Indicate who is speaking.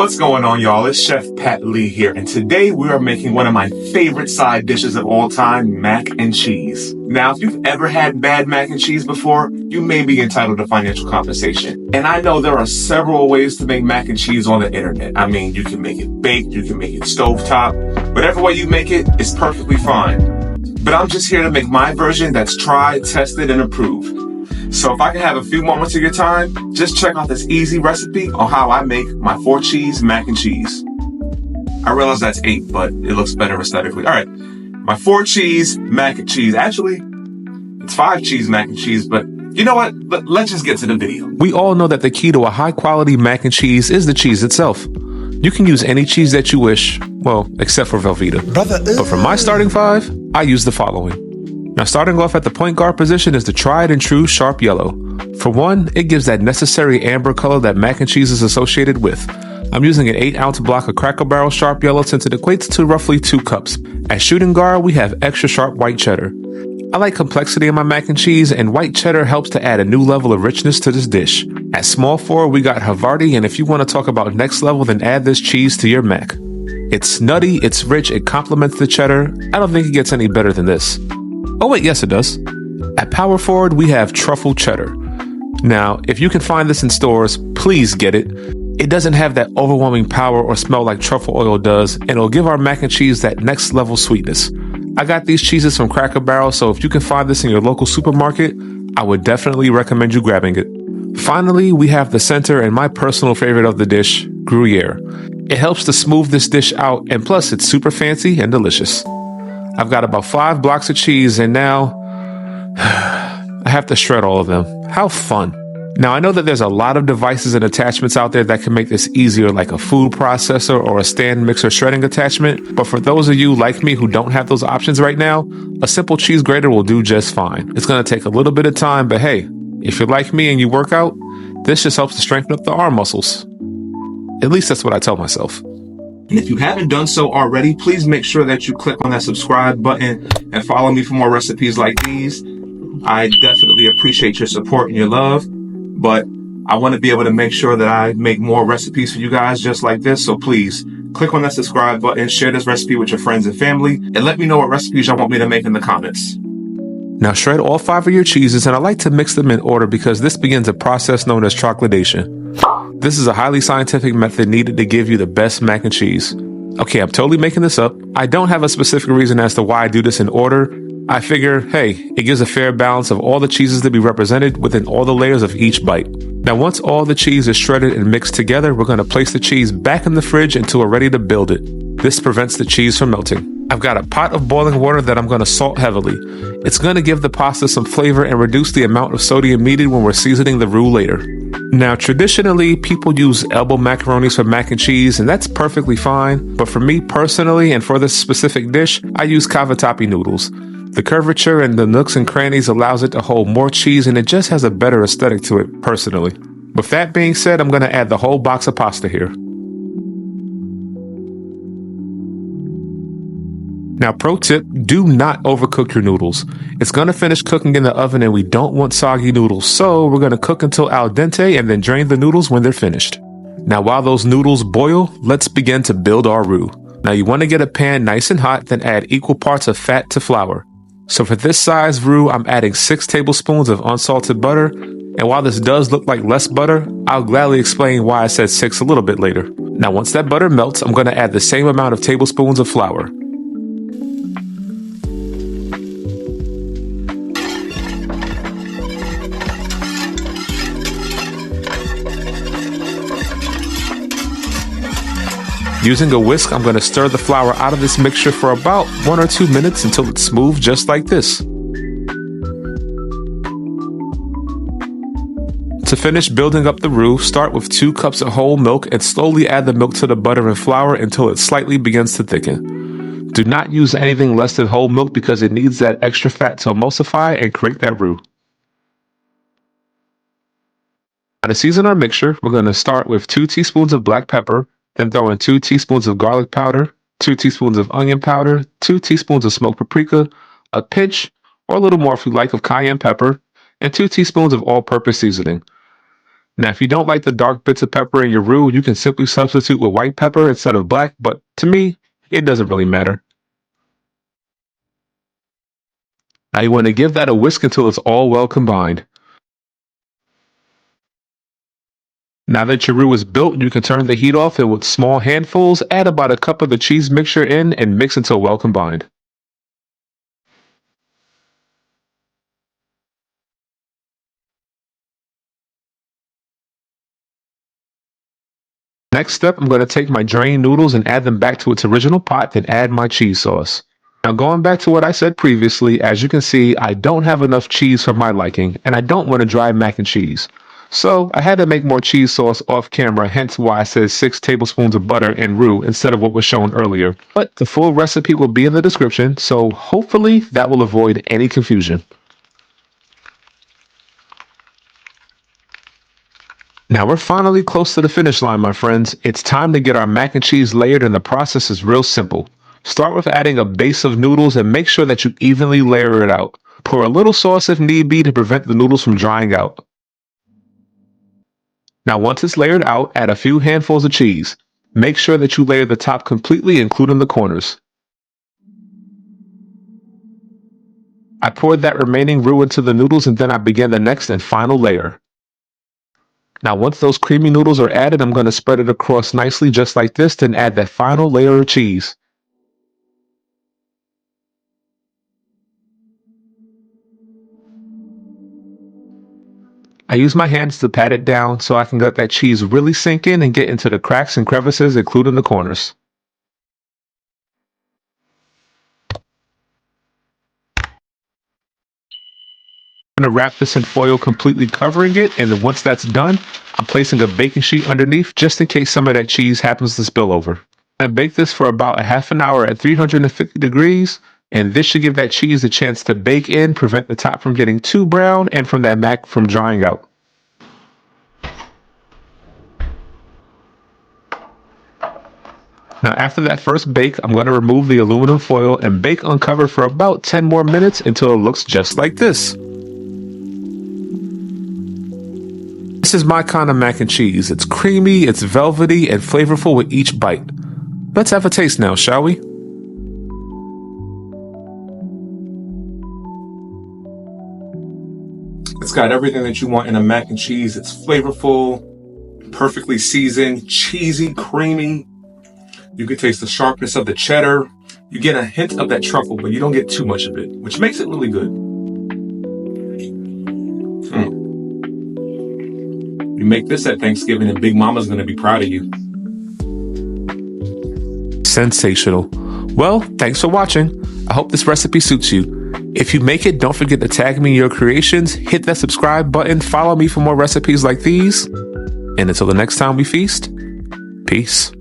Speaker 1: What's going on, y'all? It's Chef Pat Lee here, and today we are making one of my favorite side dishes of all time, mac and cheese. Now, if you've ever had bad mac and cheese before, you may be entitled to financial compensation. And I know there are several ways to make mac and cheese on the internet. I mean, you can make it baked, you can make it stovetop. Whatever way you make it is perfectly fine. But I'm just here to make my version that's tried, tested, and approved. So if I can have a few moments of your time, just check out this easy recipe on how I make my 4-cheese mac and cheese. I realize that's 8, but it looks better aesthetically. All right, my 4-cheese mac and cheese. Actually, it's 5-cheese mac and cheese, but you know what? Let's just get to the video.
Speaker 2: We all know that the key to a high-quality mac and cheese is the cheese itself. You can use any cheese that you wish, well, except for Velveeta. But for my starting 5, I use the following. Now, starting off at the point guard position is the tried and true sharp yellow. For one, it gives that necessary amber color that mac and cheese is associated with. I'm using an 8-ounce block of Cracker Barrel sharp yellow since it equates to roughly 2 cups. At shooting guard, we have extra sharp white cheddar. I like complexity in my mac and cheese, and white cheddar helps to add a new level of richness to this dish. At small forward, we got havarti, and if you want to talk about next level, then add this cheese to your mac. It's nutty, it's rich, it complements the cheddar. I don't think it gets any better than this. Oh wait, yes it does. At power forward, we have truffle cheddar. Now, if you can find this in stores, please get it. It doesn't have that overwhelming power or smell like truffle oil does, and it'll give our mac and cheese that next level sweetness. I got these cheeses from Cracker Barrel, so if you can find this in your local supermarket, I would definitely recommend you grabbing it. Finally, we have the center and my personal favorite of the dish, Gruyere. It helps to smooth this dish out, and plus it's super fancy and delicious. I've got about 5 blocks of cheese, and now I have to shred all of them. How fun. Now, I know that there's a lot of devices and attachments out there that can make this easier, like a food processor or a stand mixer shredding attachment. But for those of you like me who don't have those options right now, a simple cheese grater will do just fine. It's going to take a little bit of time, but hey, if you're like me and you work out, this just helps to strengthen up the arm muscles. At least that's what I tell myself.
Speaker 1: And if you haven't done so already, please make sure that you click on that subscribe button and follow me for more recipes like these. I definitely appreciate your support and your love, but I want to be able to make sure that I make more recipes for you guys just like this. So please click on that subscribe button, share this recipe with your friends and family, and let me know what recipes y'all want me to make in the comments.
Speaker 2: Now shred all 5 of your cheeses, and I like to mix them in order because this begins a process known as chocolidation. This is a highly scientific method needed to give you the best mac and cheese. Okay, I'm totally making this up. I don't have a specific reason as to why I do this in order. I figure, hey, it gives a fair balance of all the cheeses to be represented within all the layers of each bite. Now, once all the cheese is shredded and mixed together, we're going to place the cheese back in the fridge until we're ready to build it. This prevents the cheese from melting. I've got a pot of boiling water that I'm going to salt heavily. It's going to give the pasta some flavor and reduce the amount of sodium needed when we're seasoning the roux later. Now, traditionally, people use elbow macaronis for mac and cheese, and that's perfectly fine. But for me personally, and for this specific dish, I use cavatappi noodles. The curvature and the nooks and crannies allows it to hold more cheese, and it just has a better aesthetic to it, personally. With that being said, I'm going to add the whole box of pasta here. Now, pro tip, do not overcook your noodles. It's going to finish cooking in the oven and we don't want soggy noodles, so we're going to cook until al dente and then drain the noodles when they're finished. Now, while those noodles boil, let's begin to build our roux. Now, you want to get a pan nice and hot, then add equal parts of fat to flour. So for this size roux, I'm adding 6 tablespoons of unsalted butter, and while this does look like less butter, I'll gladly explain why I said 6 a little bit later. Now, once that butter melts, I'm going to add the same amount of tablespoons of flour. Using a whisk, I'm going to stir the flour out of this mixture for about 1 or 2 minutes until it's smooth just like this. To finish building up the roux, start with 2 cups of whole milk and slowly add the milk to the butter and flour until it slightly begins to thicken. Do not use anything less than whole milk because it needs that extra fat to emulsify and create that roux. Now, to season our mixture, we're going to start with 2 teaspoons of black pepper, then throw in 2 teaspoons of garlic powder, 2 teaspoons of onion powder, 2 teaspoons of smoked paprika, a pinch, or a little more if you like, of cayenne pepper, and 2 teaspoons of all-purpose seasoning. Now, if you don't like the dark bits of pepper in your roux, you can simply substitute with white pepper instead of black, but to me, it doesn't really matter. Now you want to give that a whisk until it's all well combined. Now that your roux is built, you can turn the heat off and with small handfuls, add about a cup of the cheese mixture in and mix until well combined. Next step, I'm going to take my drained noodles and add them back to its original pot, then add my cheese sauce. Now going back to what I said previously, as you can see, I don't have enough cheese for my liking, and I don't want to dry mac and cheese. So I had to make more cheese sauce off camera, hence why I said 6 tablespoons of butter and roux instead of what was shown earlier. But the full recipe will be in the description, so hopefully that will avoid any confusion. Now we're finally close to the finish line, my friends. It's time to get our mac and cheese layered, and the process is real simple. Start with adding a base of noodles and make sure that you evenly layer it out. Pour a little sauce if need be to prevent the noodles from drying out. Now once it's layered out, add a few handfuls of cheese. Make sure that you layer the top completely, including the corners. I poured that remaining roux into the noodles and then I began the next and final layer. Now once those creamy noodles are added, I'm going to spread it across nicely just like this, then add that final layer of cheese. I use my hands to pat it down so I can let that cheese really sink in and get into the cracks and crevices, including the corners. I'm going to wrap this in foil, completely covering it, and then once that's done, I'm placing a baking sheet underneath just in case some of that cheese happens to spill over. I bake this for about a half an hour at 350 degrees, and this should give that cheese a chance to bake in, prevent the top from getting too brown, and from that mac from drying out. Now after that first bake, I'm going to remove the aluminum foil and bake uncovered for about 10 more minutes until it looks just like this. This is my kind of mac and cheese. It's creamy, it's velvety, and flavorful with each bite. Let's have a taste now, shall we?
Speaker 1: It's got everything that you want in a mac and cheese. It's flavorful, perfectly seasoned, cheesy, creamy. You can taste the sharpness of the cheddar. You get a hint of that truffle, but you don't get too much of it, which makes it really good. You make this at Thanksgiving and Big Mama's going to be proud of you.
Speaker 2: Sensational. Well, thanks for watching. I hope this recipe suits you. If you make it, don't forget to tag me in your creations, hit that subscribe button, follow me for more recipes like these. And until the next time we feast, peace.